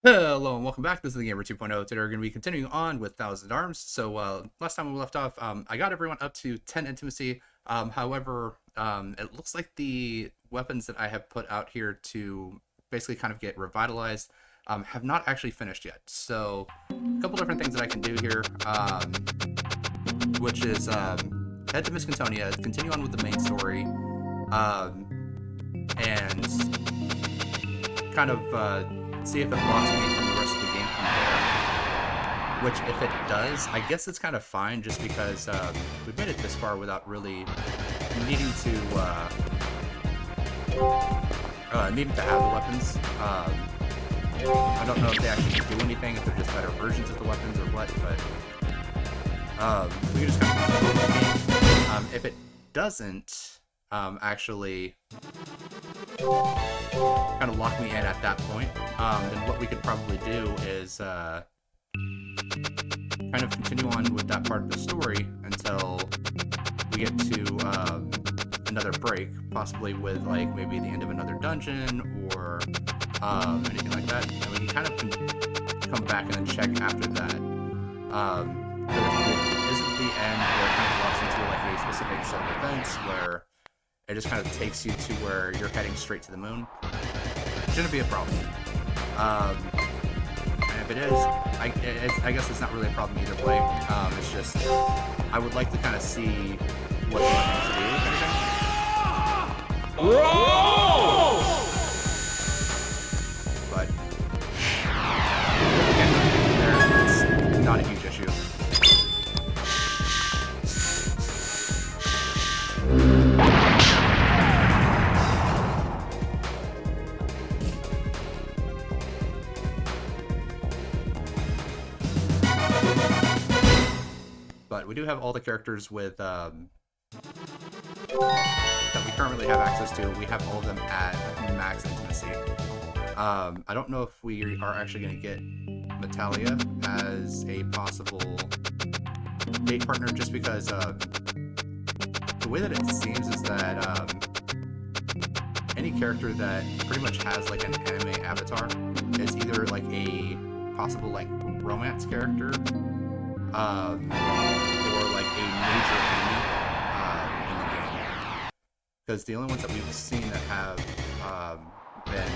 Hello and welcome back. This is the Gamer 2.0. Today we're going to be continuing on with Thousand Arms. So last time we left off, I got everyone up to 10 intimacy. However, it looks like the weapons that I have put out here to basically kind of get revitalized have not actually finished yet. So a couple different things that I can do here, which is head to Miss Cantonia, continue on with the main story, and kind of see if it blocks me from the rest of the game from there. Which, if it does, I guess it's kind of fine, just because we've made it this far without really needing to have the weapons. I don't know if they actually do anything, if they're just better versions of the weapons or what, but we can just kind of continue with the game. If it doesn't actually kind of lock me in at that point, then what we could probably do is kind of continue on with that part of the story until we get to another break, possibly with like maybe the end of another dungeon or anything like that, and we can kind of come back and then check after that. But if it isn't the end where it kind of locks into like a specific set of events where it just kind of takes you to where you're heading straight to the moon, shouldn't be a problem. And if it is, I guess it's not really a problem either way. It's just, I would like to kind of see what the weapons do, if anything. But, again, it's not a huge issue. But we do have all the characters with that we currently have access to. We have all of them at max intimacy. I don't know if we are actually going to get Metalia as a possible date partner, just because the way that it seems is that any character that pretty much has like an anime avatar is either like a possible like romance character, or like a major enemy in the game. Because the only ones that we've seen that have been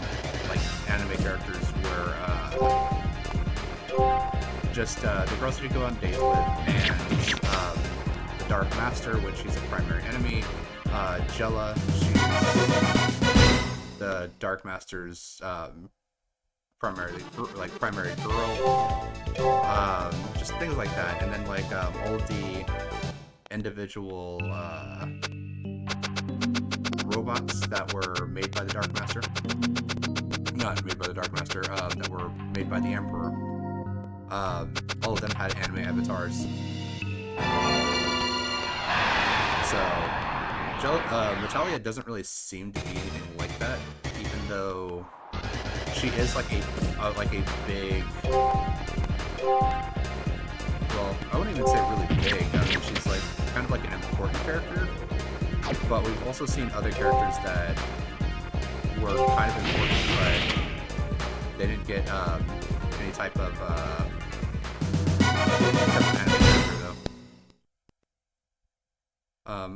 like anime characters were just the girls that you go on dates with, and the Dark Master, which she's a primary enemy. Jella, she's the Dark Master's primary girl, just things like that, and then like all of the individual robots that were made by the Dark Master, not made by the Dark Master, that were made by the Emperor. All of them had anime avatars. So Metalia doesn't really seem to be anything like that, even though she is like a big, well, I wouldn't even say really big. I mean, she's like kind of like an important character, but we've also seen other characters that were kind of important, but they didn't get any type of anime character though.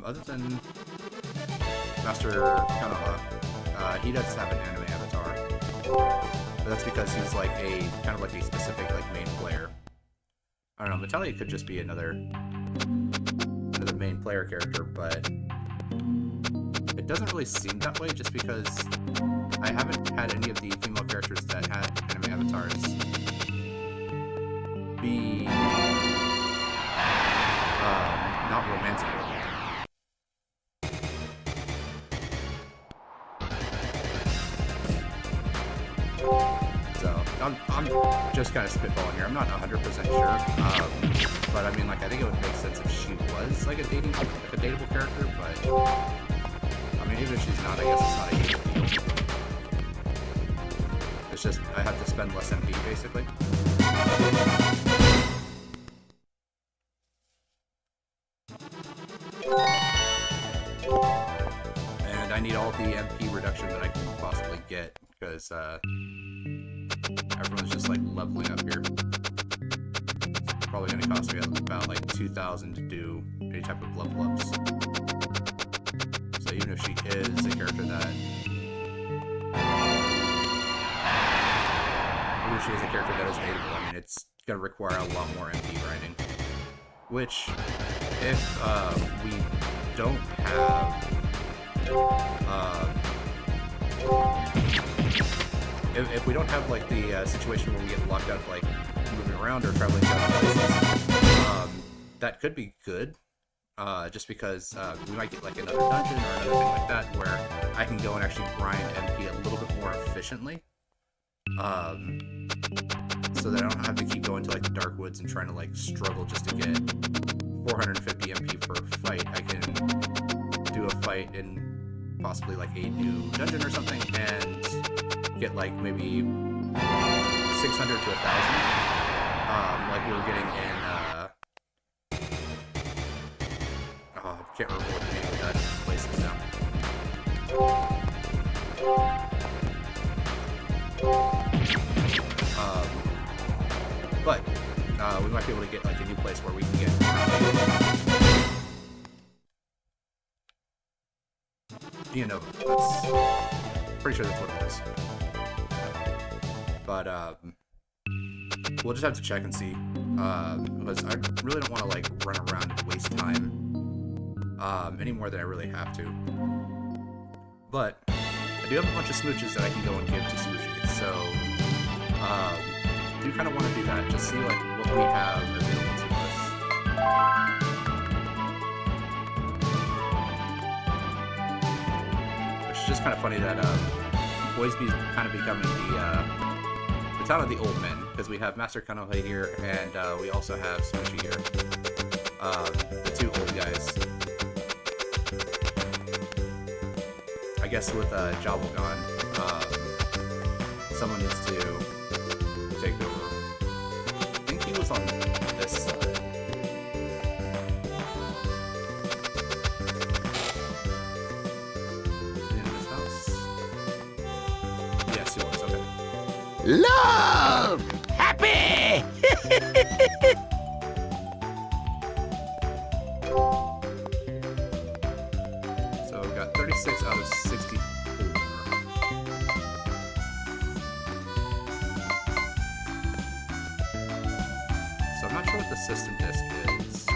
Other than Master Kanoha, he does have an anime avatar. But that's because he's like a kind of like a specific like main player. I don't know, Metalia could just be another main player character, but it doesn't really seem that way, just because I haven't had any of the female characters that had anime avatars be not romanceable. So, I'm just kind of spitballing here. I'm not 100% sure. But I mean, like, I think it would make sense if she was like a dateable character, but I mean, even if she's not, I guess it's not a huge deal. It's just, I have to spend less MP, basically. And I need all the MP reduction that I can possibly get, because everyone's just leveling up here. It's probably going to cost me about like 2,000 to do any type of level ups. So even if she is a character that... Even if she is a character that is dateable, I mean, it's going to require a lot more MP grinding. Which, if we don't have... if we don't have like the situation where we get locked out of like moving around or traveling to other places, that could be good. Just because we might get like another dungeon or another thing like that where I can go and actually grind MP a little bit more efficiently. So that I don't have to keep going to like the dark woods and trying to like struggle just to get 450 MP for a fight. I can do a fight in possibly like a new dungeon or something and get like maybe 600 to 1,000, like we were getting in I can't remember what the name of that place is now. But we might be able to get like a new place where we can get that's pretty sure that's what it is. But we'll just have to check and see, because I really don't want to like run around and waste time any more than I really have to. But I do have a bunch of smooches that I can go and give to Smoochie, so I do kind of want to do that, just see like what we have available to us. Which is just kind of funny that Boisby is kind of becoming the town of the old men, because we have Master Kanohe here, and we also have Smoochie here. The two old guys. I guess with Jobble gone, someone needs to take over. I think he was on this side. In this house? Yes, he was, okay. Love! Happy! So we've got 36 out of 64. So I'm not sure what the system disc is.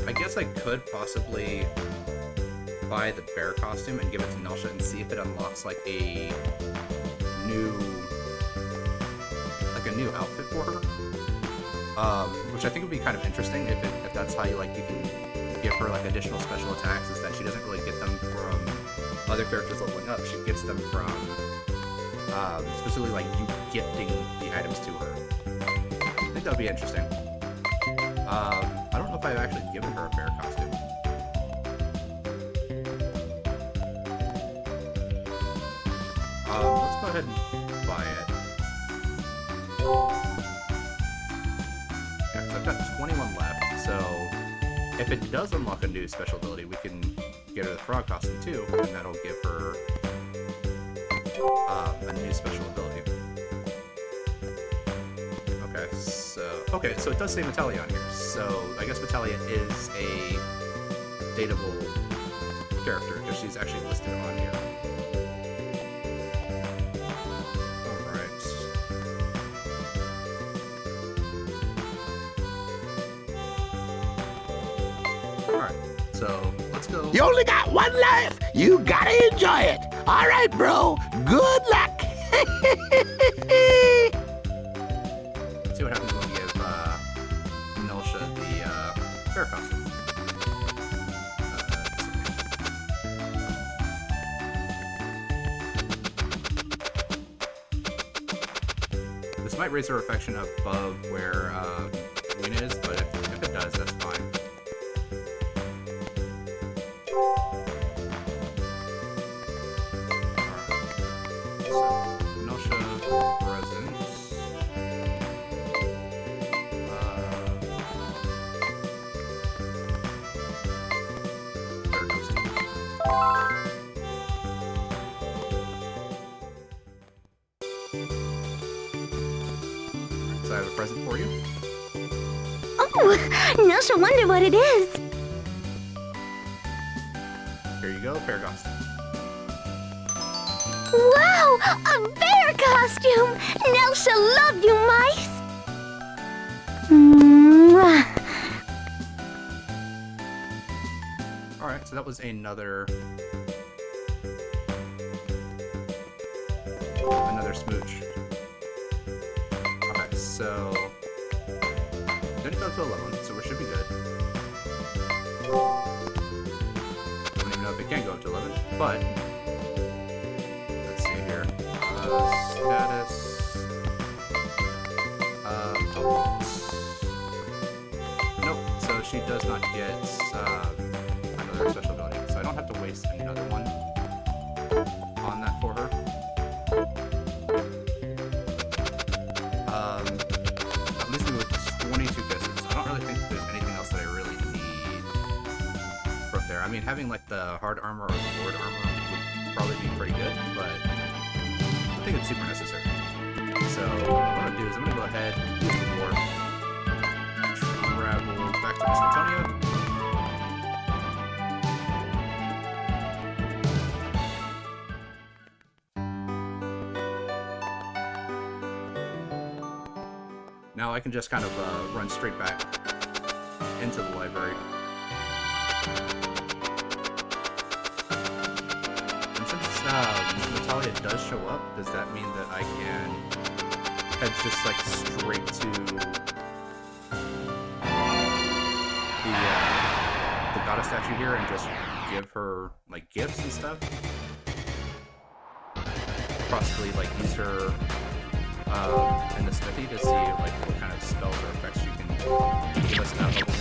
I guess I could possibly buy the bear costume and give it to Nelsha and see if it unlocks like a new outfit for her. Which I think would be kind of interesting if that's how you can give her like additional special attacks, is that she doesn't really get them from other characters leveling up. She gets them from specifically like you gifting the items to her. I think that would be interesting. I don't know if I've actually given her a bear costume. Let's go ahead and buy it. Yeah, so I've got 21 left, so if it does unlock a new special ability, we can get her the frog costume too, and that'll give her a new special ability. Okay, so it does say Metalia on here, so I guess Metalia is a dateable character, because she's actually listed on here. So, let's go. You only got one life. You gotta enjoy it. All right, bro. Good luck. Let's see what happens when we give Nelsha the bear costume. This might raise her affection above where Wina is, but if it does, that's fine. I have a present for you. Oh, now she'll wonder what it is. Here you go, bear costume. Wow, a bear costume! Now she'll love you, mice. Mwah. Alright, so that was another smooch. Okay, so didn't go to 11, so we should be good. Don't even know if it can go up to 11, but let's see here. Status. Nope. So she does not get another special ability, so I don't have to waste another one on that for her. That leaves me with 22 kisses. I don't really think there's anything else that I really need from there. I mean, having like the hard armor or the lord armor would probably be pretty good, but I think it's super necessary. So what I'm gonna do is I'm gonna go ahead, use the warp, travel back to Miss Metalia. Now I can just kind of run straight back into the library. And since Metalia does show up, does that mean that I can head just like straight to the goddess statue here and just give her like gifts and stuff? Possibly like use her in the smithy to see like what kind of spells or effects she can give us at level 1.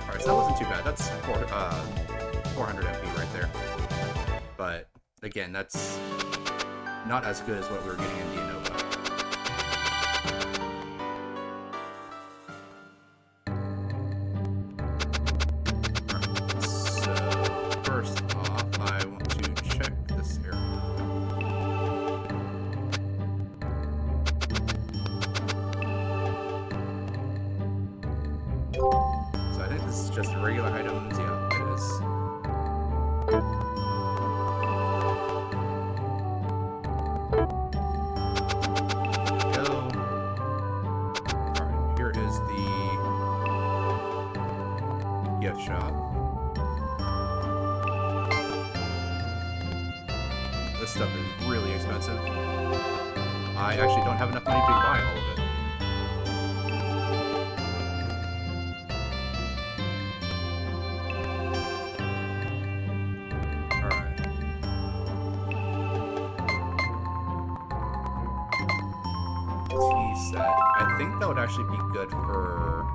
Alright, so that wasn't too bad. That's 400 MP right there. But again, that's not as good as what we were getting in Nova. Alright, so first off, I want to check this area. So I think this is just regular items. Yeah, it is. Shop. This stuff is really expensive. I actually don't have enough money to buy all of it. Alright. Tea set. I think that would actually be good for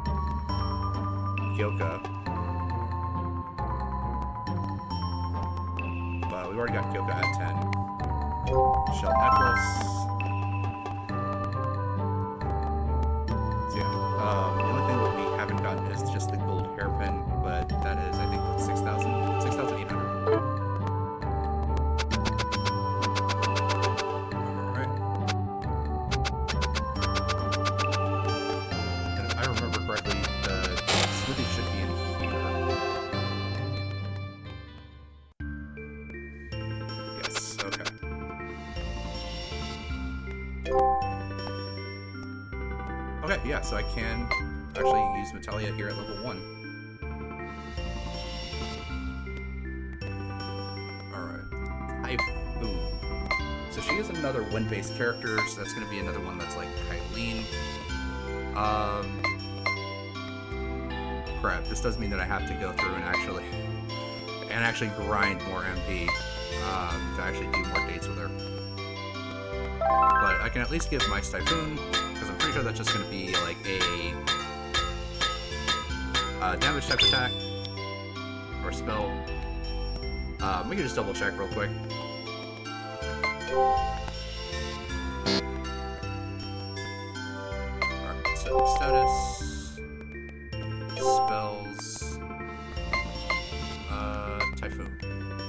Gyoka. We've already got Gyoka at 10. Shell necklace. So yeah, the only thing that we haven't gotten is just the gold hairpin, but that is, I think, 6,800. Alright. And if I remember correctly, the smithy should be in here. Okay. Okay, yeah, so I can actually use Metalia here at level 1. Alright. Typhoon. So she is another wind-based character, so that's going to be another one that's like Kylene. Crap, this does mean that I have to go through and actually grind more MP. To actually do more dates with her. But I can at least give Mike's Typhoon, because I'm pretty sure that's just going to be like a damage type attack or spell. We can just double check real quick. Alright, so status, spells, Typhoon.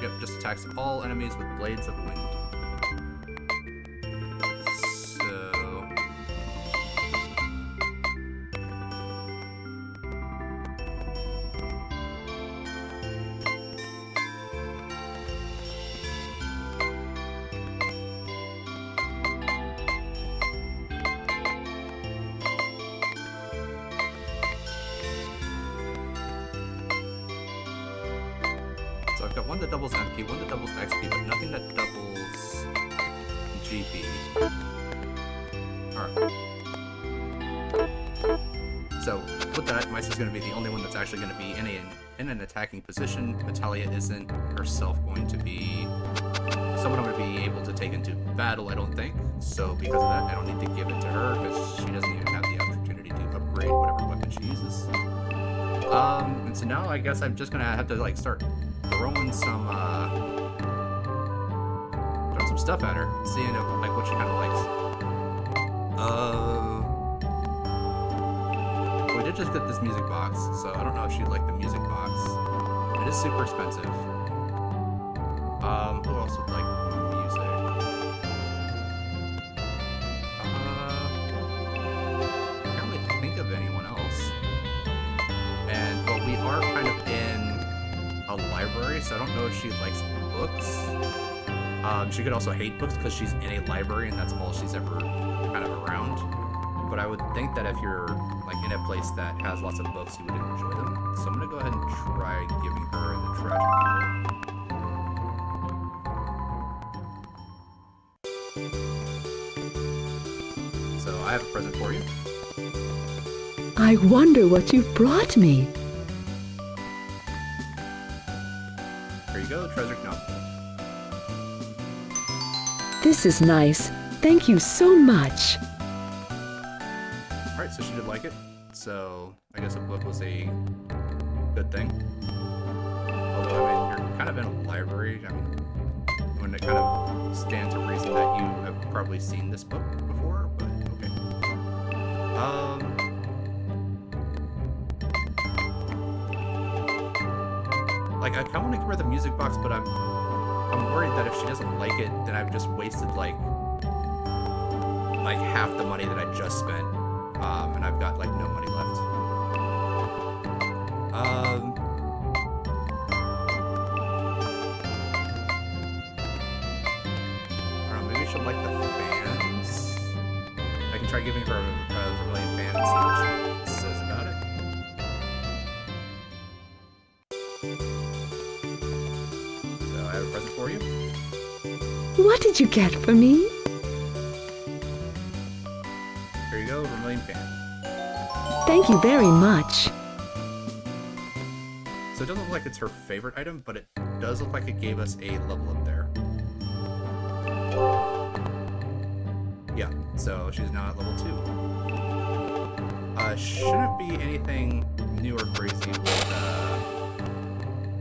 Yep, just attacks all enemies with blades of wind. So... So I've got one that doubles MP, one that doubles XP, but nothing that doubles GP. Alright. So with that, Mice is going to be the only one that's actually going to be in an attacking position. Metalia isn't herself going to be someone I'm going to be able to take into battle, I don't think. So because of that, I don't need to give it to her because she doesn't even have the opportunity to upgrade whatever weapon she uses. And so now I guess I'm just going to have to like start throwing some stuff at her, seeing if, like what she kind of likes. We did just get this music box, so I don't know if she'd like the music box. It is super expensive. Who else would like music? Can't really think of anyone else. And well, we are kind of in a library, so I don't know if she likes books. She could also hate books because she's in a library and that's all she's ever kind of around. But I would think that if you're like in a place that has lots of books, you would enjoy them. So I'm gonna go ahead and try giving her the tragic novel. So I have a present for you. I wonder what you've brought me. Here you go, treasure novel. This is nice. Thank you so much. Alright, so she did like it. So I guess a book was a good thing. Although, I mean, you're kind of in a library. I mean, wouldn't it kind of stand to reason that you have probably seen this book before? But okay. Like, I kind of want to give her the music box, but I'm worried that if she doesn't like it, then I've just wasted like half the money that I just spent, and I've got like no money left. I don't know, maybe she'll like the fans. I can try giving her a Vermilion fan and see what she says about it. So I have a present for you. What did you get for me? Here you go, Vermilion fan. Thank you very much. So it doesn't look like it's her favorite item, but it does look like it gave us a level up there. Yeah, so she's now at level 2. Shouldn't be anything new or crazy with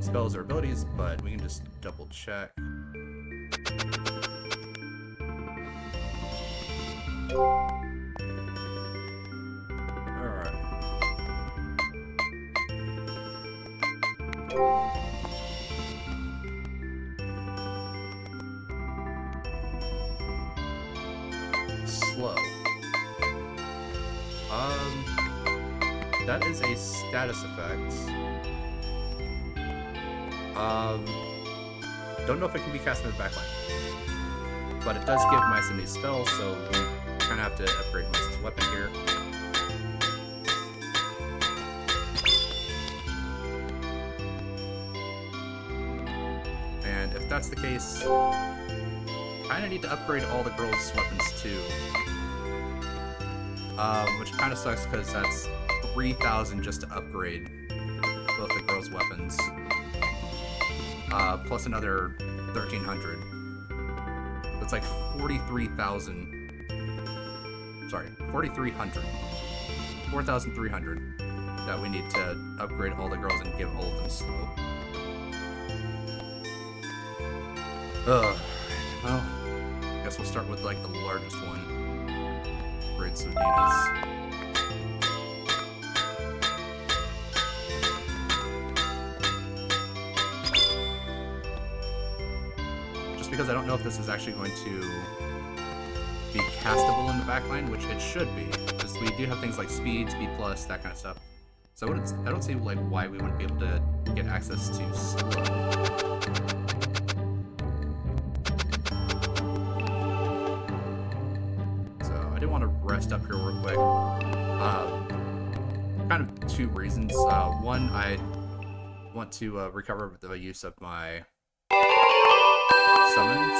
spells or abilities, but we can just double check. Alright. Slow. That is a status effect. Don't know if it can be cast in the backline. But it does give Mice a new spell, so we kind of have to upgrade Mice's weapon here. And if that's the case, kind of need to upgrade all the girls' weapons too. Which kind of sucks because that's 3,000 just to upgrade both the girls' weapons. Plus another 1,300. That's like 43,000. Sorry, 4,300. 4,300 that we need to upgrade all the girls and give all of them slow. Ugh. Well, guess we'll start with like the largest one. Grid Sodinas. Just because I don't know if this is actually going to be castable in the backline, which it should be, because we do have things like speed plus, that kind of stuff. So I don't see like why we wouldn't be able to get access to slow. So I did want to rest up here real quick. Kind of two reasons. One, I want to recover the use of my summons.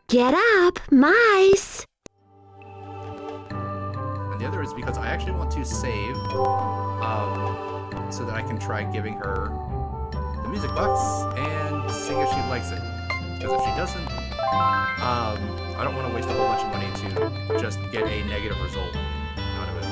Get up, mice! And the other is because I actually want to save so that I can try giving her the music box and see if she likes it. Because if she doesn't, I don't want to waste a whole bunch of money to just get a negative result out of it.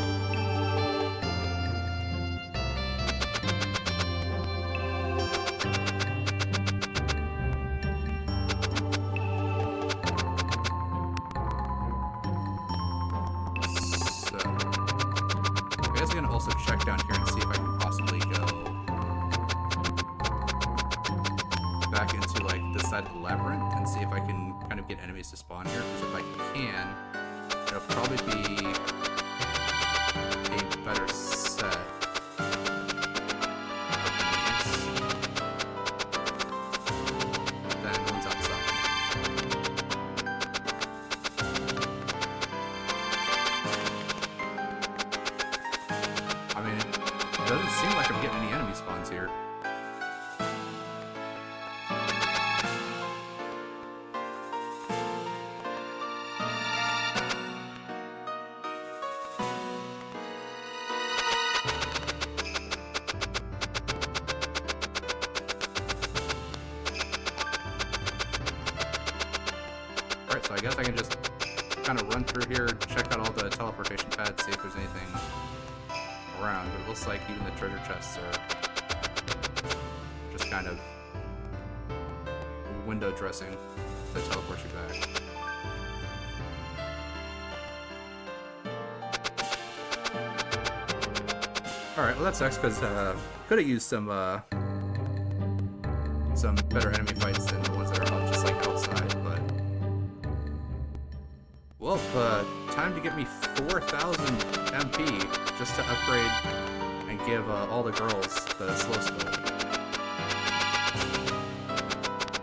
I guess I'm gonna also check down here and see if I can possibly go back into like this side of the labyrinth and see if I can kind of get enemies to spawn here. Because if I can, it'll probably be a better set of enemies than the ones outside. I mean, it doesn't seem like I'm getting any enemy spawns here. Alright, so I guess I can just kind of run through here, check out all the teleportation pads, see if there's anything around, but it looks like even the treasure chests are just kind of window dressing to teleport you back. Alright, well that sucks because could have used some better enemy fights than the ones that are just like outside, but well, time to get me 4,000 MP just to upgrade and give all the girls the slow skill.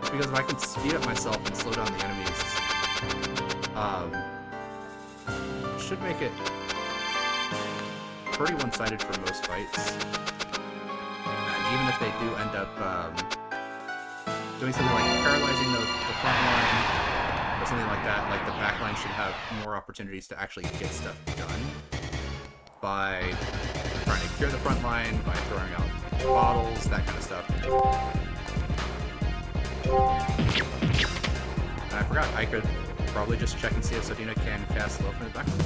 Just because if I can speed up myself and slow down the enemies, should make it pretty one-sided for most fights. And even if they do end up doing something like paralyzing the front line, or something like that, like the back line should have more opportunities to actually get stuff done by trying to clear the front line, by throwing out bottles, that kind of stuff. And I forgot, I could probably just check and see if Sodina can cast slow from the back line.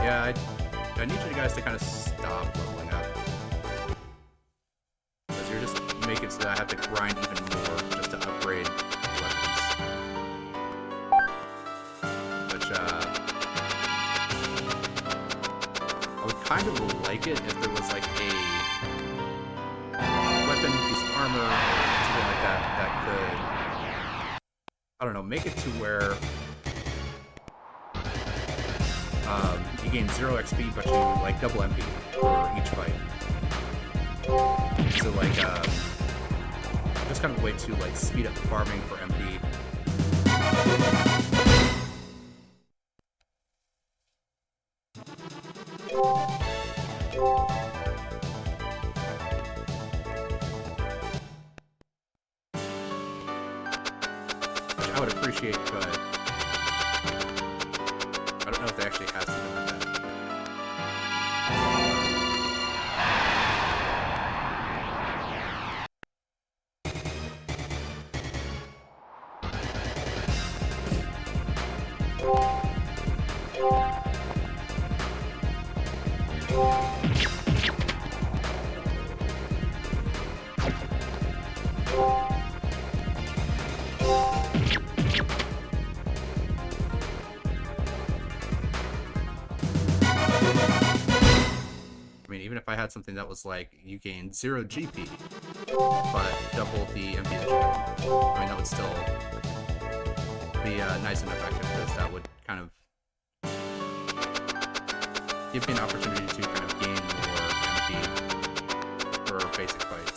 Yeah, I need you guys to kind of stop leveling up. Because you're just making it so that I have to grind even more just to upgrade weapons. Which, I would kind of like it if there was like a weapon, piece of armor, something like that, that could, I don't know, make it to where you gain 0 XP, but you like double MP for each fight. So like, just kind of a way to like speed up farming for MP. Which I would appreciate, but I don't know if they actually have something like that. even if I had something that was like you gain 0 GP, but double the MP that you gain, I mean, that would still be nice and effective, because that would kind of give me an opportunity to kind of gain more MP for basic fights.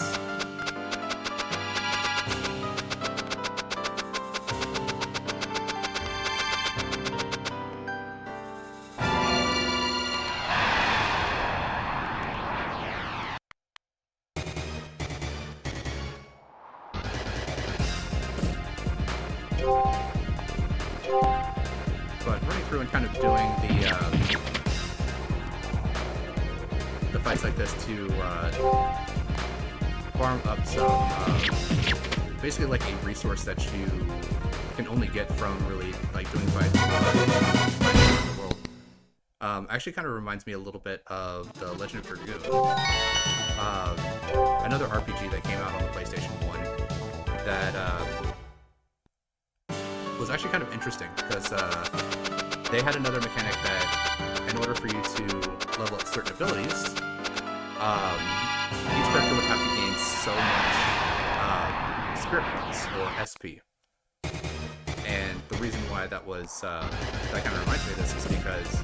But running through and kind of doing the fights like this to farm up some basically like a resource that you can only get from really like doing fights around the world. Actually kind of reminds me a little bit of the Legend of Dragoon, another RPG that came out on the PlayStation 1 that was actually kind of interesting, because they had another mechanic that in order for you to level up certain abilities, each character would have to gain so much spirit points, or SP. And the reason why that was that kind of reminds me of this is because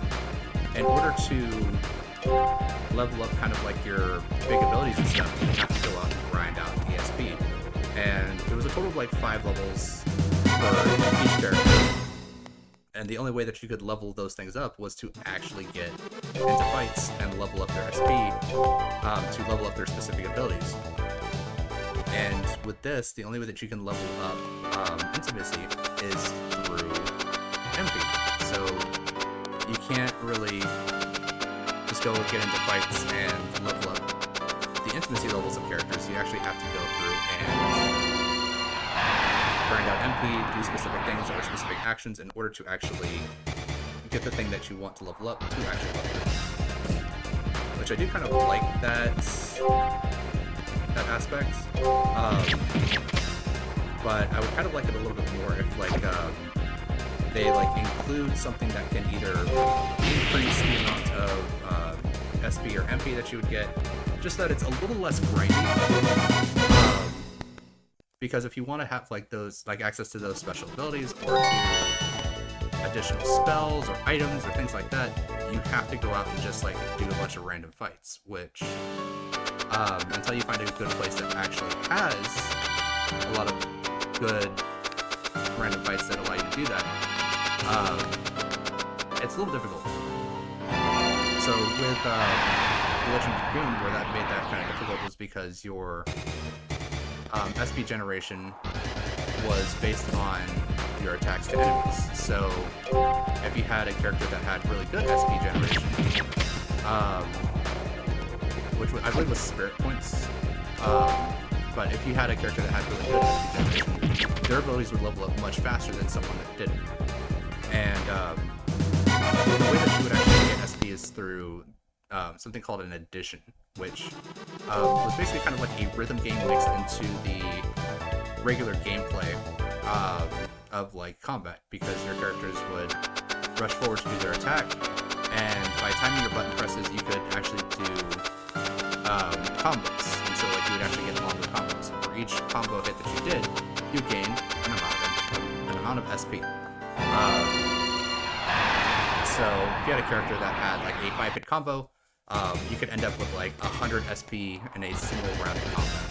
in order to level up kind of like your big abilities and stuff, you have to go out and grind out the SP. And there was a total of like 5 levels for each character, and the only way that you could level those things up was to actually get into fights and level up their SP to level up their specific abilities. And with this, the only way that you can level up intimacy is through MP. So you can't really just go get into fights and level up the intimacy levels of characters. You actually have to go through and grind out MP, do specific things or specific actions in order to actually get the thing that you want to level up to actually level up. Which I do kind of like that aspect. But I would kind of like it a little bit more if like they like include something that can either increase the amount of SP or MP that you would get, just that it's a little less grindy. Because if you want to have like those, like access to those special abilities or to additional spells or items or things like that, you have to go out and just like do a bunch of random fights, which until you find a good place that actually has a lot of good random fights that allow you to do that, it's a little difficult. So with The Legend of Dragoon, where that made that kind of difficult was because your SP generation was based on your attacks to enemies. So if you had a character that had really good SP generation, which I believe was spirit points, but if you had a character that had really good SP generation, their abilities would level up much faster than someone that didn't. And the way that you would actually get SP is through something called an addition, which was basically kind of like a rhythm game mixed into the regular gameplay of like combat, because your characters would rush forward to do their attack, and by timing your button presses you could actually do combos, and so like you would actually get longer combos. For each combo hit that you did, you gain an amount of SP. So if you had a character that had like a 5-hit combo, you could end up with like 100 SP in a single round of combat.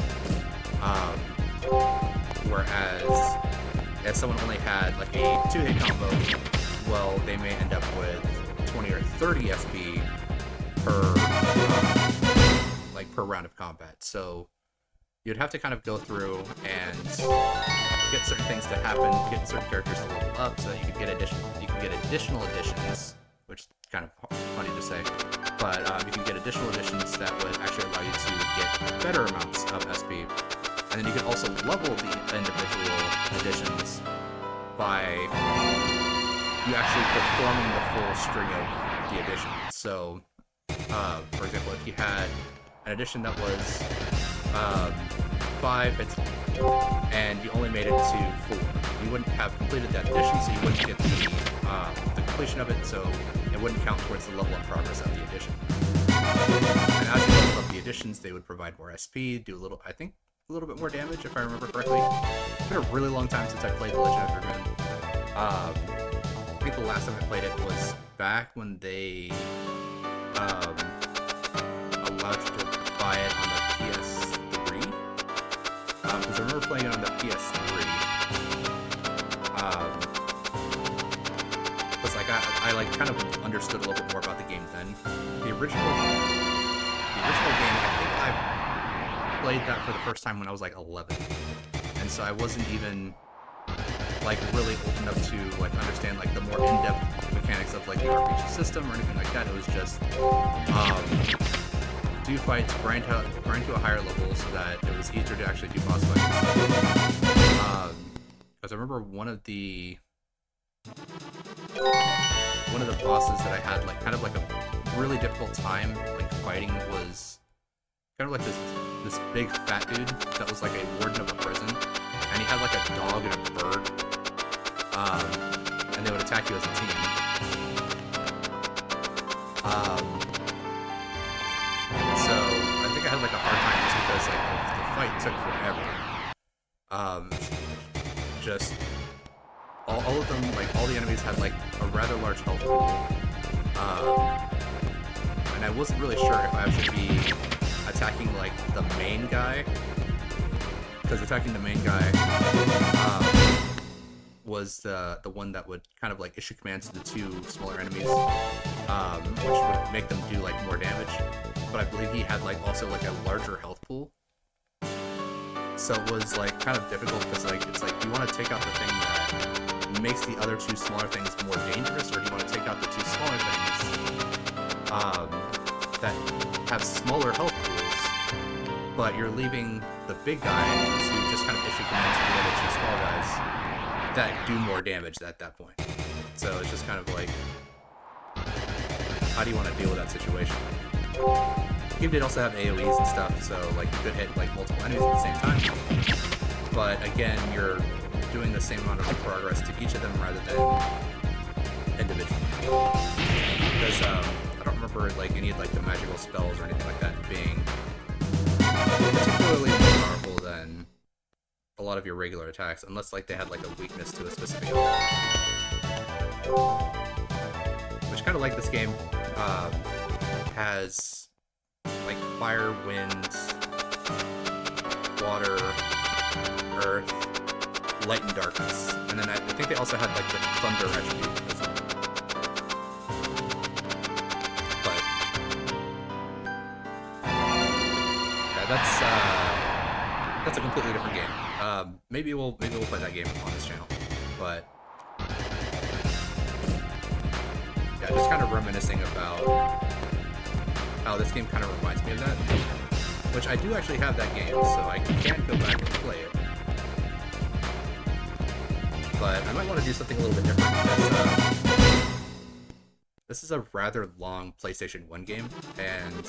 Whereas if someone only had like a 2-hit combo, well, they may end up with 20 or 30 SP per per round of combat. So you'd have to kind of go through and get certain things to happen, get certain characters to level up, so that you could get additional additions, which is kind of funny to say, but you can get additional additions that would actually allow you to get better amounts of SP, and then you can also level the individual additions by you actually performing the full string of the addition. So, for example, if you had an addition that was 5 hits and you only made it to 4, you wouldn't have completed that addition, so you wouldn't get the completion of it, so it it wouldn't count towards the level up progress of the edition. And as you level up the editions, they would provide more SP, do a little, I think, a little bit more damage, if I remember correctly. It's been a really long time since I played The Legend of Dragoon. I think the last time I played it was back when they allowed you to buy it on the PS3. Because I remember playing it on the PS3. Because like I like kind of understood a little bit more about the game then. The original game, I think I played that for the first time when I was like 11, and so I wasn't even like really old enough to like understand like the more in-depth mechanics of like the RPG system or anything like that. It was just do fights, grind to a higher level so that it was easier to actually do boss fights. Because I remember one of the bosses that I had like kind of like a really difficult time like fighting was kind of like this big fat dude that was like a warden of a prison, and he had like a dog and a bird, and they would attack you as a team. So I think I had like a hard time just because like the fight took forever. Just all of them, like all the enemies had like a rather large health pool, and I wasn't really sure if I should be attacking like the main guy, because attacking the main guy was the one that would kind of like issue commands to the two smaller enemies, which would make them do like more damage. But I believe he had like also like a larger health pool, so it was like kind of difficult because like it's like, do you want to take out the thing that makes the other two smaller things more dangerous, or do you want to take out the two smaller things that have smaller health pools, but you're leaving the big guy to just kind of issue commands to the other two small guys that do more damage at that point. So it's just kind of like, how do you want to deal with that situation? The game did also have AoEs and stuff, so like you could hit like multiple enemies at the same time. But again, you're doing the same amount of progress to each of them rather than individually. Because I don't remember like any of like the magical spells or anything like that being particularly more powerful than a lot of your regular attacks, unless like they had like a weakness to a specific attack. Which kind of like this game has like fire, wind, water, earth, light, and darkness, and then I think they also had like the thunder attribute as well. But yeah, that's a completely different game. Maybe we'll play that game on this channel, but yeah, just kind of reminiscing about how this game kind of reminds me of that, which I do actually have that game, so I can go back and play it. But I might want to do something a little bit different because this is a rather long PlayStation 1 game, and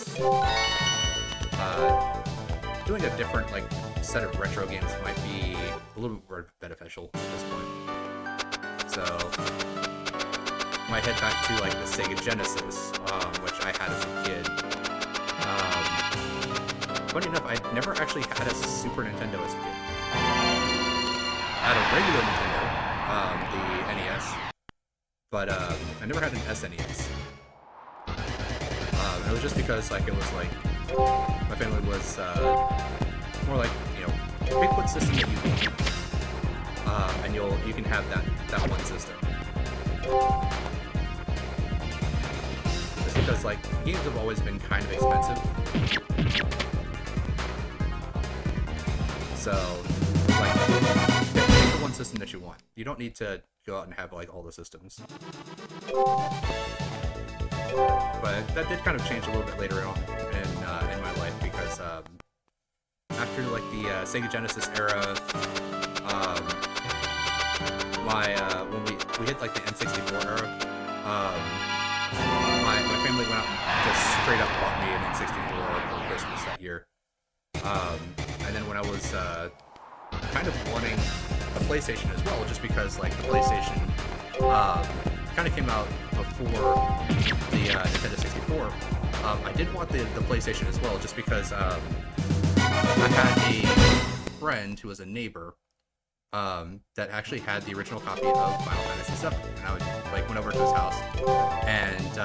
doing a different like set of retro games might be a little bit more beneficial at this point. So might head back to like the Sega Genesis, which I had as a kid. Funny enough, I never actually had a Super Nintendo as a kid. I had a regular Nintendo, the NES, but I never had an SNES. It was just because like it was like my family was more like, you know, pick what system that you want, and you can have that one system. Just because like games have always been kind of expensive, so it's like pick the one system that you want. You don't need to go out and have like all the systems. But that did kind of change a little bit later on in my life, because after like the Sega Genesis era, when we hit like the N64 era, my family went out and just straight up bought me an N64 for Christmas that year. And then when I was kind of wanting a PlayStation as well, just because like the PlayStation kind of came out before the Nintendo 64. I did want the PlayStation as well, just because I had a friend who was a neighbor that actually had the original copy of Final Fantasy VII, and I would went over to his house, and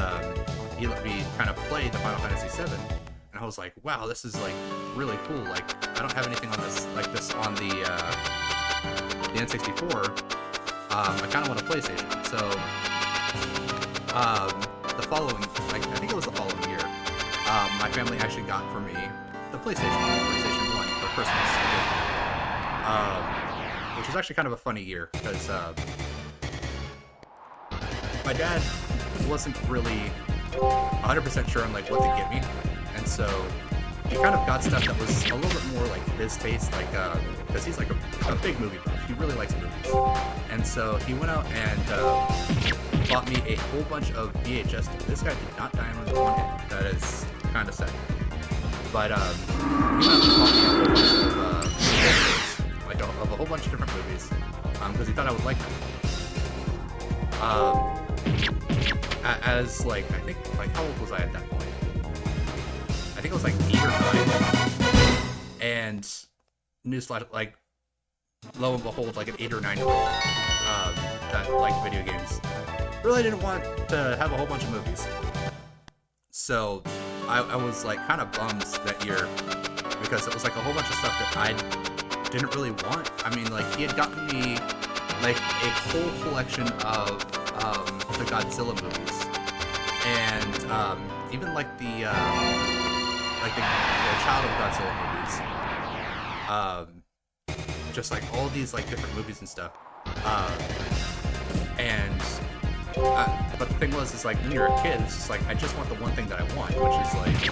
he let me kind of play the Final Fantasy VII, and I was like, wow, this is like really cool. Like, I don't have anything on this on the N64. I kind of want a PlayStation, so the following, I think it was the following year, my family actually got for me the PlayStation 1 for Christmas again. Which was actually kind of a funny year, because my dad wasn't really 100% sure on like what to get me, and so he kind of got stuff that was a little bit more like his taste, like because he's like a big movie buff. He really likes movies, and so he went out and bought me a whole bunch of VHS. This guy did not die in one hit. That is kind of sad. But he went out and bought me a whole bunch of VHS, like of a whole bunch of different movies, because he thought I would like them. As like, I think, like, how old was I at that point? I think I was like 8 or 9. And newsflash, like, lo and behold, like an 8 or 9-year-old that liked video games really didn't want to have a whole bunch of movies. So I was like kind of bummed that year, because it was like a whole bunch of stuff that I didn't really want. I mean, like, he had gotten me like a whole collection of the Godzilla movies, and even like the Child of Godzilla movies, just like all these like different movies and stuff. But the thing is like, when you're a kid, it's just like, I just want the one thing that I want, which is like,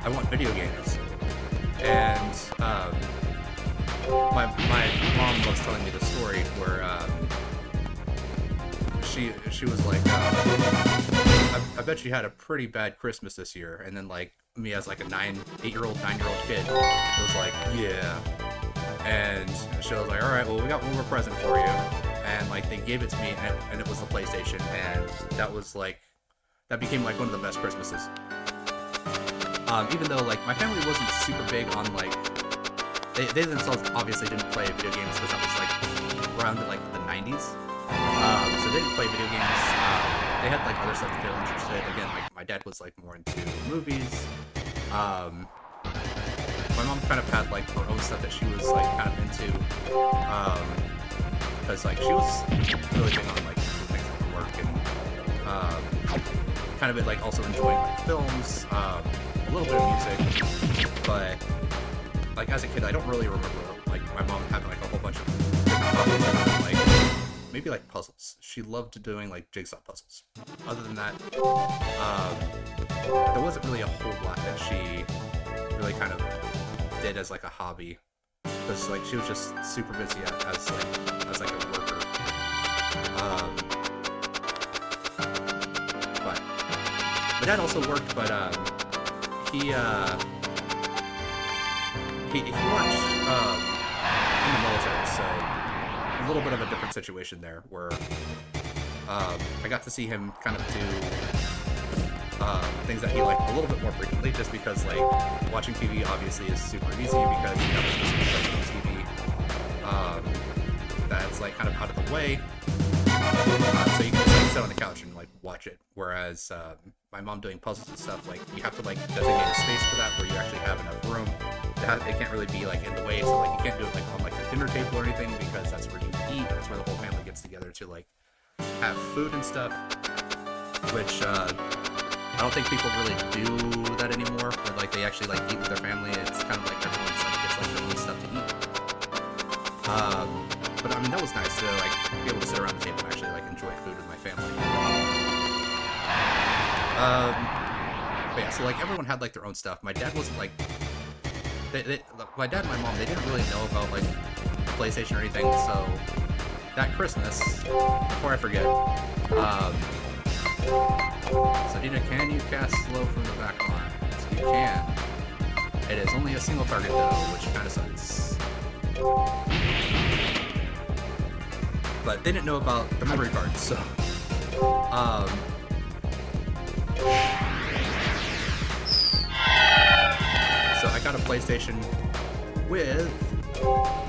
I want video games. And my mom was telling me the story where she was like, I bet you had a pretty bad Christmas this year. And then like me as like a 9-year-old kid was like, yeah. And she was like, all right, well, we got one more present for you. And like they gave it to me, and it was the PlayStation, and that became like one of the best Christmases. Even though like my family wasn't super big on like, they themselves obviously didn't play video games, because that was like around like the 90s. So they didn't play video games. They had like other stuff that they were interested in. Again, like my dad was like more into movies. My mom kind of had like her own stuff that she was like kind of into. Because like she was really big on like things like work, and kind of like also enjoying like films, a little bit of music. But like as a kid, I don't really remember like my mom having like a whole bunch of different hobbies, like maybe like puzzles. She loved doing like jigsaw puzzles. Other than that, there wasn't really a whole lot that she really kind of did as like a hobby, because like she was just super busy as like a worker. But my dad also worked, but he worked in the military, so a little bit of a different situation there, where I got to see him kind of do things that he liked a little bit more frequently, just because like watching TV obviously is super easy, because you have a specific section of TV that's like kind of out of the way, so you can just like sit on the couch and like watch it. Whereas my mom doing puzzles and stuff, like you have to like designate a space for that where you actually have enough room. It can't really be like in the way, so like you can't do it like on like a dinner table or anything, because that's where you eat. That's where the whole family gets together to like have food and stuff, which I don't think people really do that anymore, where like they actually like eat with their family. It's kind of like everyone just like gets like their own stuff to eat. But I mean, that was nice to like be able to sit around the table and actually like enjoy food with my family. But yeah, so like everyone had like their own stuff. My dad wasn't like, my dad and my mom, they didn't really know about like the PlayStation or anything. So that Christmas, before I forget, so Dina, can you cast slow from the back line? So you can. It is only a single target though, which kind of sucks. But they didn't know about the memory cards, so Um, so I got a PlayStation with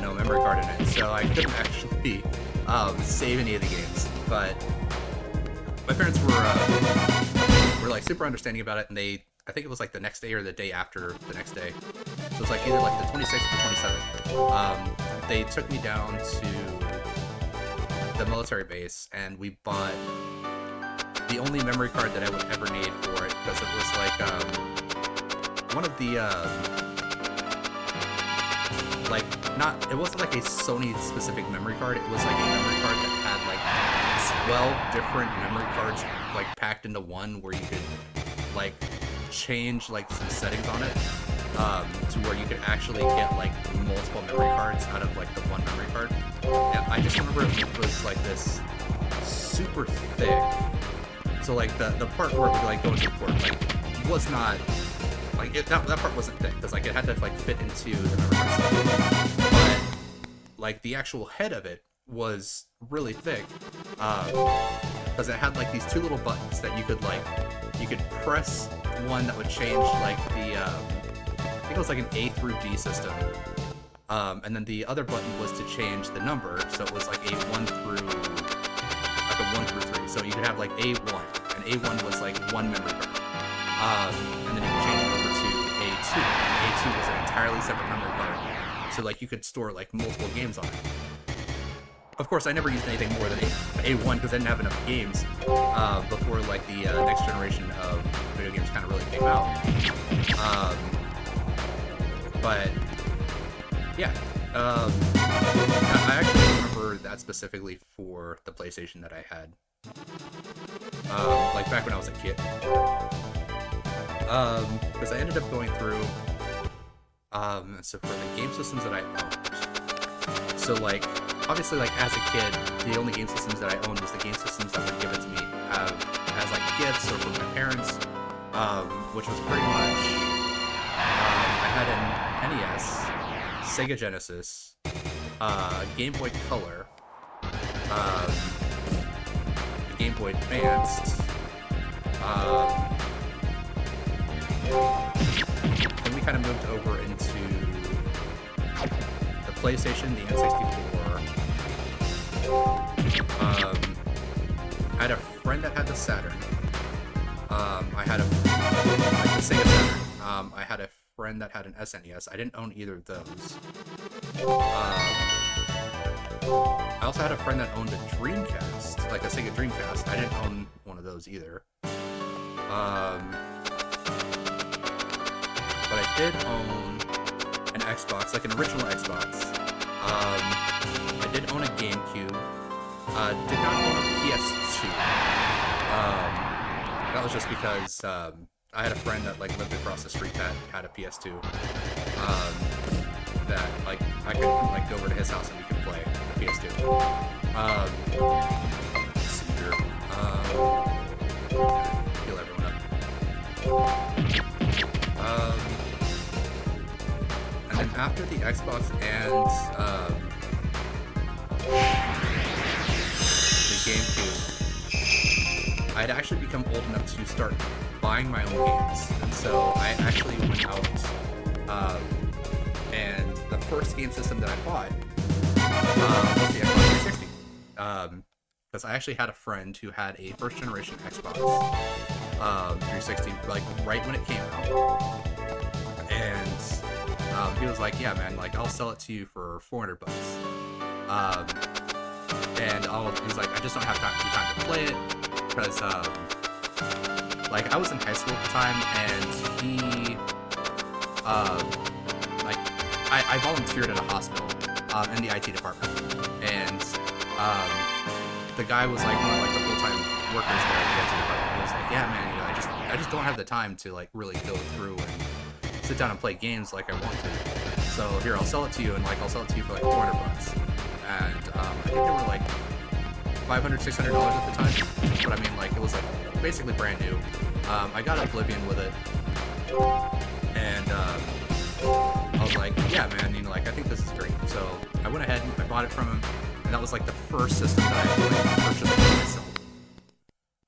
no memory card in it, so I couldn't actually save any of the games. But my parents were like super understanding about it, and I think it was like the next day or the day after the next day. So it was like either like the 26th or 27th. They took me down to the military base, and we bought the only memory card that I would ever need for it, because it was like one of the like it wasn't like a Sony specific memory card. It was like a memory card that had like 12 different memory cards like packed into one, where you could like change like some settings on it to where you could actually get like multiple memory cards out of like the one memory card. And I just remember it was like this super thick. So like the part where it would like go into the port like was not like that part wasn't thick, because like it had to like fit into the memory card slot. But like the actual head of it was really thick, because it had like these two little buttons that you could press one that would change like the I think it was like an A through D system, and then the other button was to change the number, so it was like a 1 through 3. So you could have like A1, and A1 was like one memory card, and then you could change it over to A2. A2 was an entirely separate memory card, so like you could store like multiple games on it. Of course, I never used anything more than A1 because I didn't have enough games before like the next generation of video games kind of really came out. But yeah, I actually remember that specifically for the PlayStation that I had, like back when I was a kid. Because I ended up going through, so for the game systems that I owned, so like, obviously, like, as a kid, the only game systems that I owned was the game systems that were given to me as, like, gifts or from my parents, which was pretty much, I had an NES, Sega Genesis, Game Boy Color, Game Boy Advanced, then we kind of moved over into the PlayStation, the N64. I had a friend that had the Saturn. I had like the Sega Saturn. I had a friend that had an SNES. I didn't own either of those. I also had a friend that owned a Dreamcast, like a Sega Dreamcast. I didn't own one of those either. But I did own an Xbox, like an original Xbox. I did own a GameCube. Did not own a PS2. That was just because I had a friend that like lived across the street that had a PS2. That like I could like go over to his house and we could play the PS2. Let's see here. Heal everyone up. And then after the Xbox and the GameCube, I'd actually become old enough to start buying my own games, and so I actually went out, and the first game system that I bought was the Xbox 360, because I actually had a friend who had a first generation Xbox 360, like right when it came out, and he was like, "Yeah, man, like I'll sell it to you for $400." And he's like, "I just don't have time to play it." Because, like, I was in high school at the time, and he, like, I volunteered at a hospital, in the IT department, and, the guy was, like, one of, like, the full-time workers there at the IT department. He was like, "Yeah, man, you know, I just don't have the time to, like, really go through and sit down and play games like I want to. So, here, I'll sell it to you, and, like, I'll sell it to you for, like, $400. And, I think they were, like, $500, $600 at the time, but I mean, like, it was like basically brand new. I got Oblivion with it, and I was like, yeah, man, you know, like, I think this is great. So I went ahead and I bought it from him, and that was like the first system that I like, purchased for myself.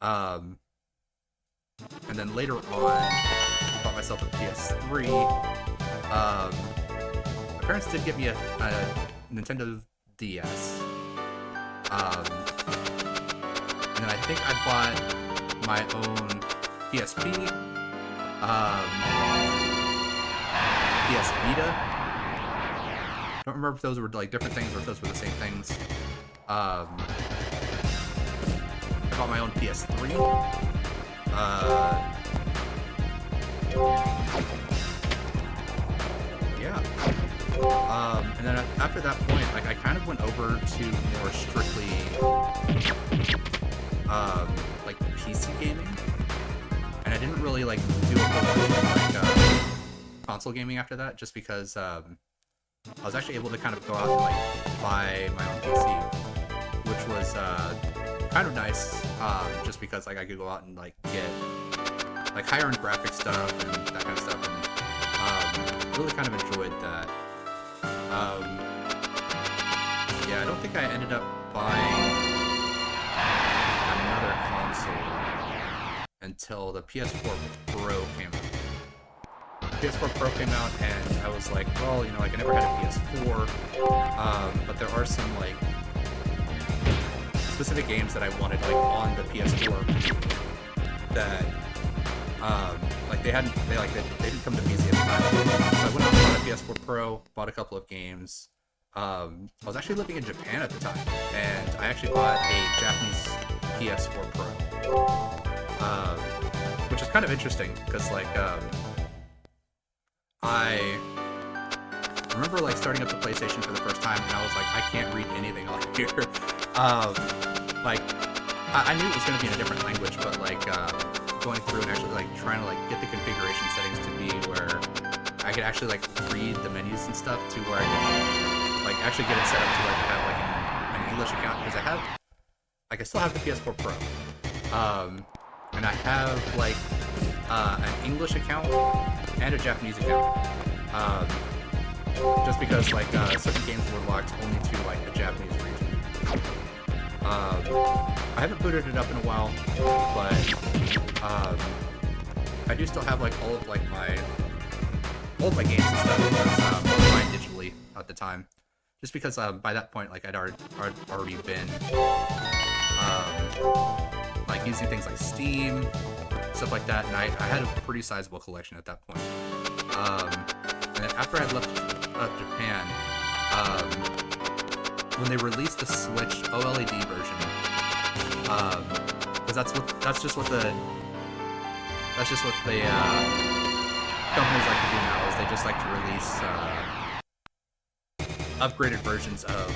Um, and then later on, I bought myself a PS3. My parents did get me a Nintendo DS. And then I think I bought my own PSP, PS Vita. Don't remember if those were like different things or if those were the same things. I bought my own PS3. Yeah. And then after that point, like I kind of went over to more strictly like PC gaming, and I didn't really like do a whole bunch of like console gaming after that, just because I was actually able to kind of go out and like buy my own PC, which was kind of nice, just because like I could go out and like get like higher end graphic stuff and that kind of stuff, and really kind of enjoyed that. Yeah, I don't think I ended up buying another console until the PS4 Pro came out. PS4 Pro came out, and I was like, well, you know, like I never had a PS4, but there are some like specific games that I wanted like on the PS4 that like they didn't come to PC at the time. So I went out and bought a PS4 Pro, bought a couple of games. I was actually living in Japan at the time, and I actually bought a Japanese PS4 Pro, which is kind of interesting because like I remember like starting up the PlayStation for the first time, and I was like, I can't read anything on here. Like I knew it was going to be in a different language, but like going through and actually like trying to like get the configuration settings to be where I could actually like read the menus and stuff to where I could like actually get it set up to like have like an English account, because I still have the PS4 Pro, and I have like an English account and a Japanese account, just because like certain games were locked only to like the Japanese region. I haven't booted it up in a while, but I do still have like all of my games and stuff, because I was buying digitally at the time, just because by that point like I'd already been like using things like Steam, stuff like that, and I had a pretty sizable collection at that point. And then after I left Japan, when they released the Switch OLED version, because that's just what the companies like to do now, is they just like to release upgraded versions of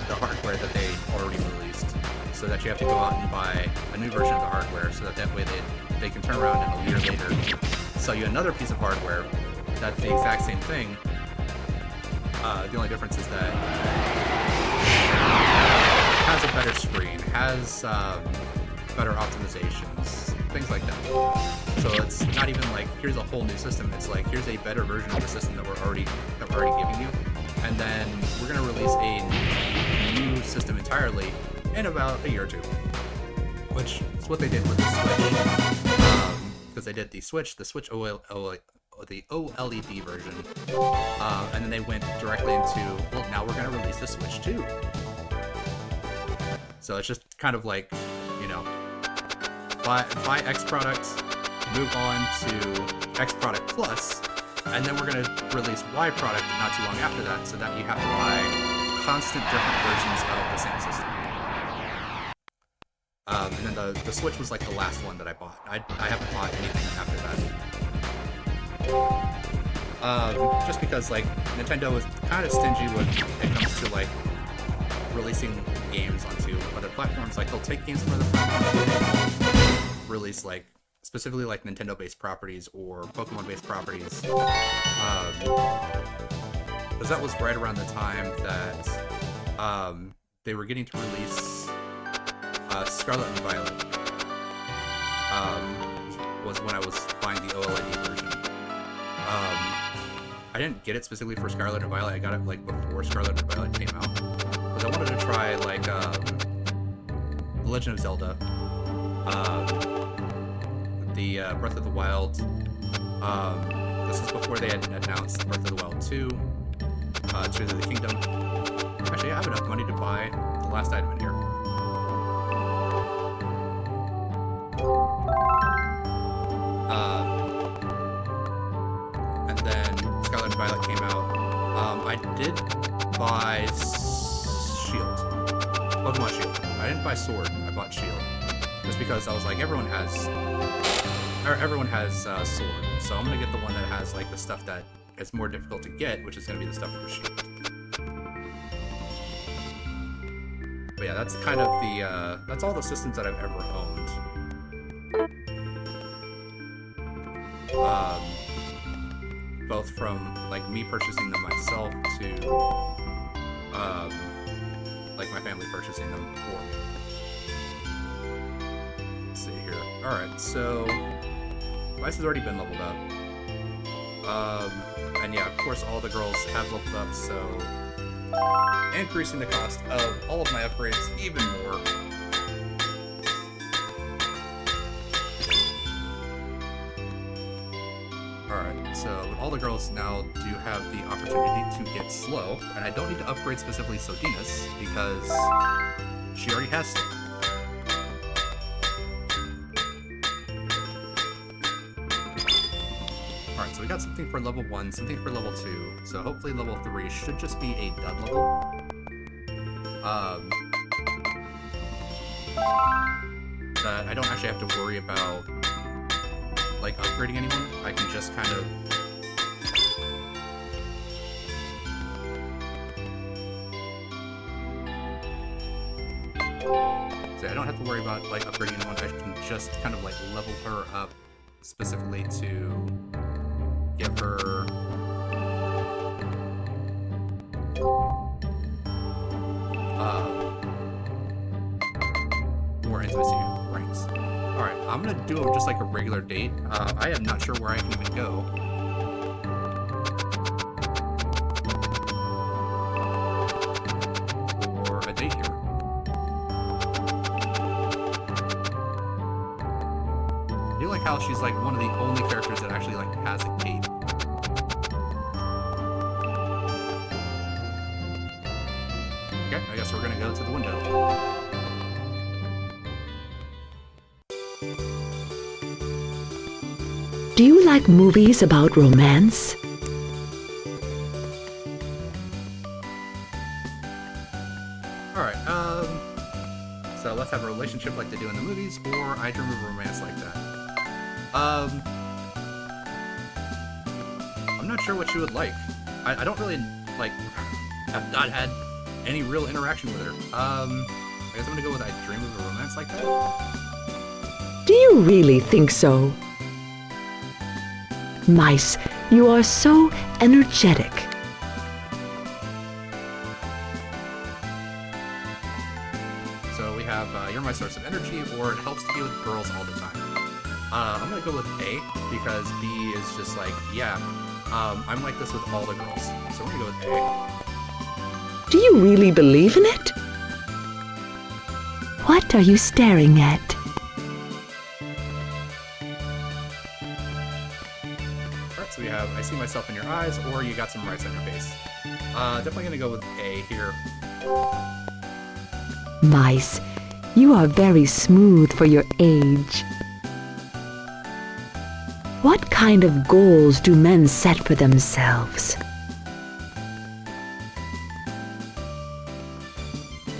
the hardware that they already released, so that you have to go out and buy a new version of the hardware, so that way they can turn around and a year later sell you another piece of hardware that's the exact same thing. The only difference is that it has a better screen, has better optimizations, things like that. So it's not even like here's a whole new system. It's like here's a better version of the system that we're already giving you, and then we're gonna release a new system entirely in about a year or two, which is what they did with the Switch, because they did the Switch the OLED version, and then they went directly into, well, now we're going to release the Switch 2. So it's just kind of like, you know, buy X product, move on to X product plus, and then we're going to release Y product not too long after that, so that you have to buy constant different versions of the same system. And then the Switch was like the last one that I bought. I haven't bought anything after that. Just because like Nintendo was kind of stingy when it comes to like releasing games onto other platforms. Like they'll take games from other platforms, but they won't release like specifically like Nintendo-based properties or Pokemon-based properties. Because that was right around the time that they were getting to release Scarlet and Violet. Was when I was buying the OLED version. I didn't get it specifically for Scarlet and Violet. I got it like before Scarlet and Violet came out, because I wanted to try like The Legend of Zelda, The Breath of the Wild. This is before they had announced Breath of the Wild 2, Tears of the Kingdom. Actually, I have enough money to buy the last item in here. And then Scarlet and Violet came out. I did buy Shield. Pokemon Shield. I didn't buy Sword. I bought Shield. Just because I was like, everyone has Sword, so I'm gonna get the one that has like the stuff that is more difficult to get, which is gonna be the stuff for Shield. But yeah, that's kind of the that's all the systems that I've ever owned. Both from like me purchasing them myself to like my family purchasing them for me. Let's see here. Alright, so Vice has already been leveled up. And yeah, of course all the girls have leveled up, so increasing the cost of all of my upgrades even more. Alright, so all the girls now do have the opportunity to get slow, and I don't need to upgrade specifically Sodina's because she already has slow. Alright, so we got something for level 1, something for level 2, so hopefully level 3 should just be a dud level. That I don't actually have to worry about like upgrading anyone. I can just kind of so I don't have to worry about like upgrading anyone. I can just kind of like level her up specifically to give her more intimacy ranks. Alright, I'm gonna do it just like a regular date. I am not sure where I can even go. For a date here. I do like how she's like one of the only characters that actually like has a cape. Okay, I guess we're gonna go to the window. Do you like movies about romance? Alright, so let's have a relationship like they do in the movies, or I dream of romance like that. I'm not sure what you would like. I don't really, like, have not had any real interaction with her. I guess I'm gonna go with I dream of a romance like that. Do you really think so? Mice, you are so energetic. So we have, you're my source of energy, or it helps to be with girls all the time. I'm gonna go with A, because B is just like, yeah, I'm like this with all the girls. So we're gonna go with A. Do you really believe in it? What are you staring at? Alright, so we have I see myself in your eyes, or you got some rice on your face. Definitely gonna go with A here. Mice, you are very smooth for your age. What kind of goals do men set for themselves?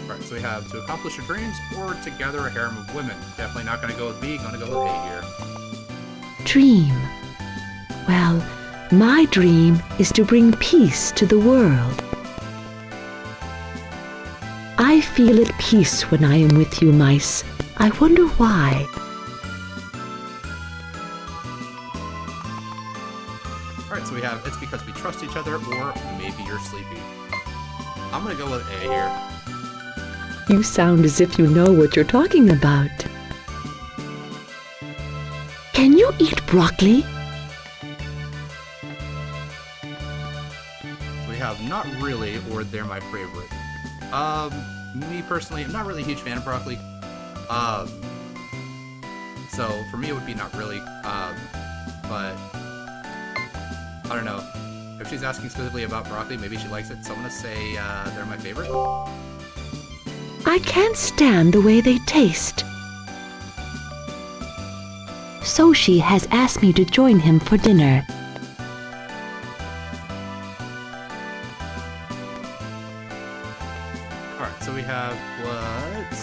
Alright, so we have to accomplish your dreams, or to gather a harem of women. Definitely not gonna go with B, gonna go with A here. Dream. Well, my dream is to bring peace to the world. I feel at peace when I am with you, mice. I wonder why. Alright, so we have it's because we trust each other, or maybe you're sleepy. I'm gonna go with A here. You sound as if you know what you're talking about. Can you eat broccoli? So we have not really, or they're my favorite. Me personally, I'm not really a huge fan of broccoli. So for me, it would be not really. But I don't know. If she's asking specifically about broccoli, maybe she likes it. So I'm gonna say they're my favorite. I can't stand the way they taste. Soshi has asked me to join him for dinner. Alright, so we have what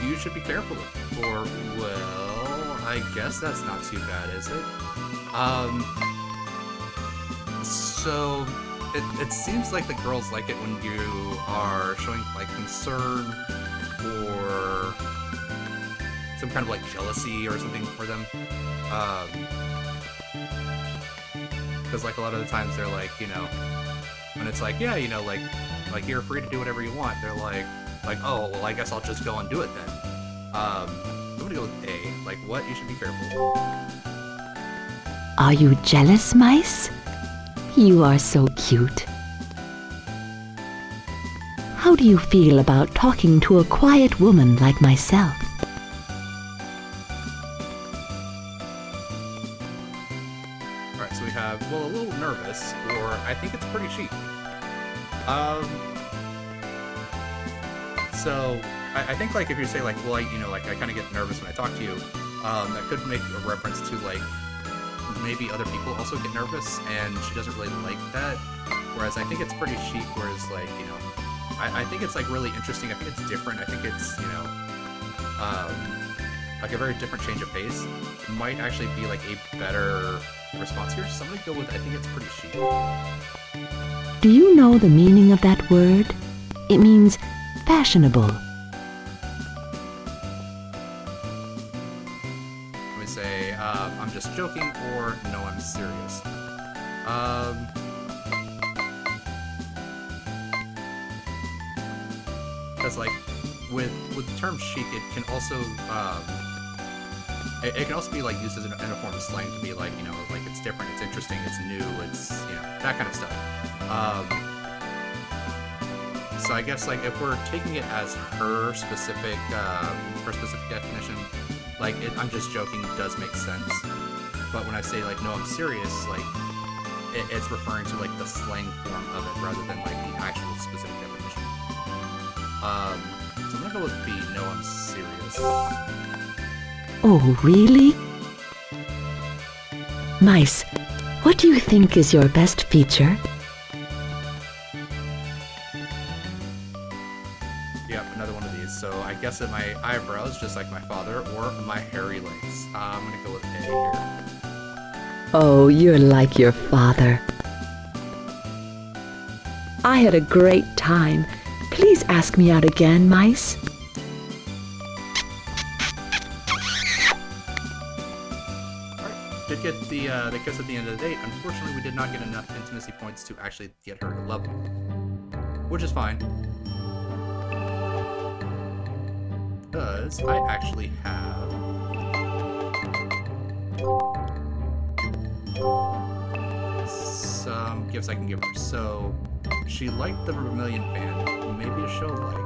you should be careful for. Well, I guess that's not too bad, is it? So it seems like the girls like it when you are showing like concern or some kind of like jealousy or something for them. Because like a lot of the times they're like, you know, when it's like, yeah, you know, like you're free to do whatever you want, they're like, oh, well, I guess I'll just go and do it then. I'm gonna go with A. Like, what? You should be careful. Are you jealous, mice? You are so cute. How do you feel about talking to a quiet woman like myself? Alright, so we have, well, a little nervous, or I think it's pretty chic. So, I think, like, if you say, like, well, you know, like, I kind of get nervous when I talk to you, that could make a reference to, like, maybe other people also get nervous, and she doesn't really like that, whereas I think it's pretty chic, whereas, like, you know, I think it's, like, really interesting, I think it's different, I think it's, you know, like, a very different change of pace, might actually be, like, a better response here, so I'm gonna go with, I think it's pretty chic. Do you know the meaning of that word? It means fashionable. Let me say, I'm just joking, or no, I'm serious. Because, like, with the term chic, it can also, it can also be, like, used as in a form of slang to be, like, you know, like, it's different, it's interesting, it's new, it's, you know, that kind of stuff. So I guess, like, if we're taking it as her specific definition, like, I'm just joking does make sense. But when I say, like, no, I'm serious, like, it's referring to, like, the slang form of it rather than, like, the actual specific definition. So I'm gonna go with B, no, I'm serious. Oh, really? Mice, what do you think is your best feature? Yep, another one of these. So I guess that my eyebrows, just like my father, or my hairy legs. I'm gonna go with A here. Oh, you're like your father. I had a great time. Please ask me out again, mice. Alright, did get the kiss at the end of the date. Unfortunately, we did not get enough intimacy points to actually get her to love him. Which is fine. Because I actually have some gifts I can give her. So, she liked the Vermilion band. Maybe a show like.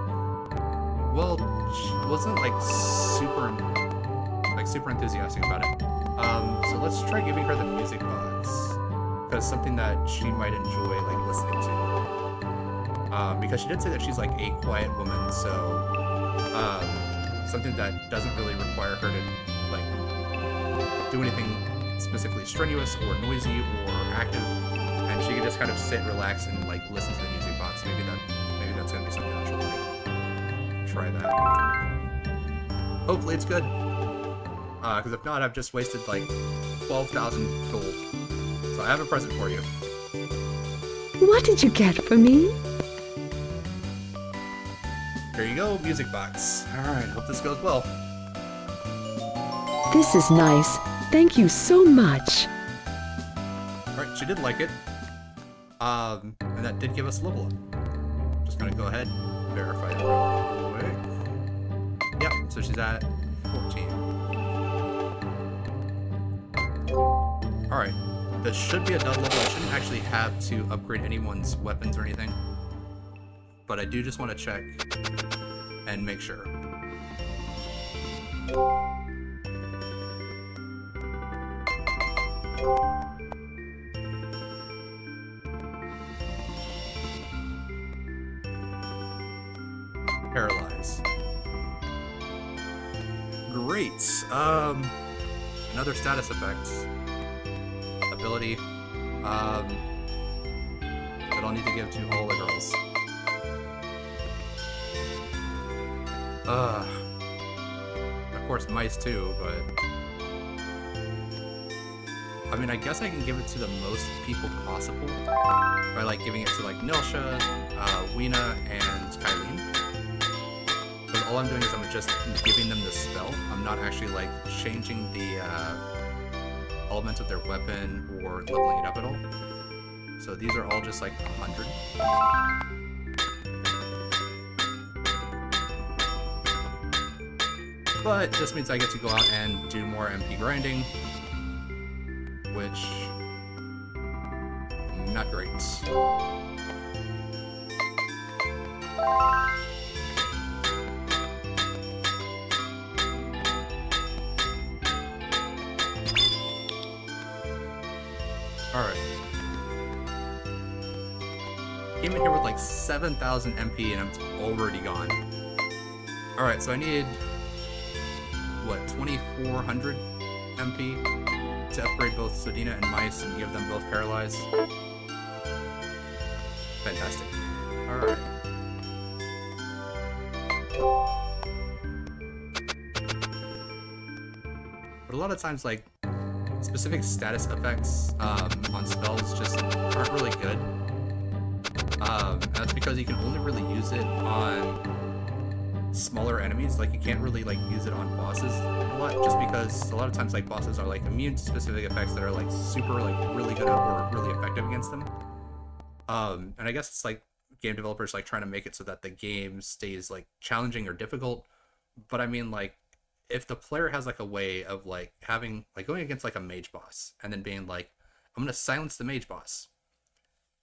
Well, she wasn't like super enthusiastic about it. So let's try giving her the music box. Because something that she might enjoy like listening to. Because she did say that she's like a quiet woman, so something that doesn't really require her to like do anything specifically strenuous or noisy or active, and she can just kind of sit, relax, and like listen to the music box. Maybe that's gonna be something that she'll like. Try that. Hopefully it's good. Because if not, I've just wasted like 12,000 gold. So I have a present for you. What did you get for me? Here you go, music box. Alright, hope this goes well. This is nice. Thank you so much. Alright, she did like it. And that did give us a level up. Just gonna go ahead, verify it real quick. Yep, so she's at 14. Alright, this should be a dud level. I shouldn't actually have to upgrade anyone's weapons or anything. But I do just want to check and make sure. Paralyze. Great. Another status effect. Ability. That I'll need to give to all the girls. Of course, mice too, but I mean, I guess I can give it to the most people possible by like giving it to like Nilsha, Weena, and Kylene. Because all I'm doing is I'm just giving them the spell. I'm not actually like changing the elements of their weapon or leveling it up at all. So these are all just like 100. But this means I get to go out and do more MP grinding, which not great. Alright. Came in here with like 7,000 MP and I'm already gone. Alright, so I need, what, 2,400 MP to upgrade both Sodina and Mice and give them both Paralyze. Fantastic. Alright. But a lot of times, like, specific status effects on spells just aren't really good. And that's because you can only really use it on smaller enemies. Like, you can't really like use it on bosses a lot, just because a lot of times like bosses are like immune to specific effects that are like super like really good or really effective against them. And I guess it's like game developers like trying to make it so that the game stays like challenging or difficult. But I mean, like, if the player has like a way of like having like going against like a mage boss and then being like, I'm gonna silence the mage boss,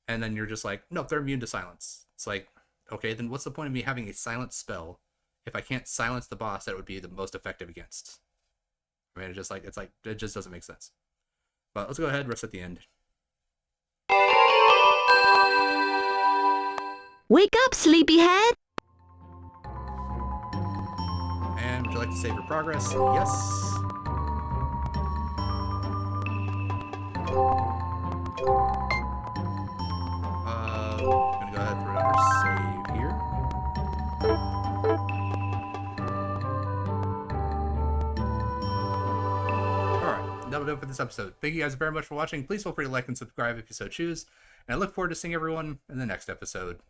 and then you're just like, nope, they're immune to silence. It's like, okay, then what's the point of me having a silence spell if I can't silence the boss that would be the most effective against? I mean, it's like it just doesn't make sense. But let's go ahead, rest at the end. Wake up, sleepyhead! And would you like to save your progress? Yes. I'm gonna go ahead and throw another save here. Alright, that'll do it for this episode. Thank you guys very much for watching. Please feel free to like and subscribe if you so choose. And I look forward to seeing everyone in the next episode.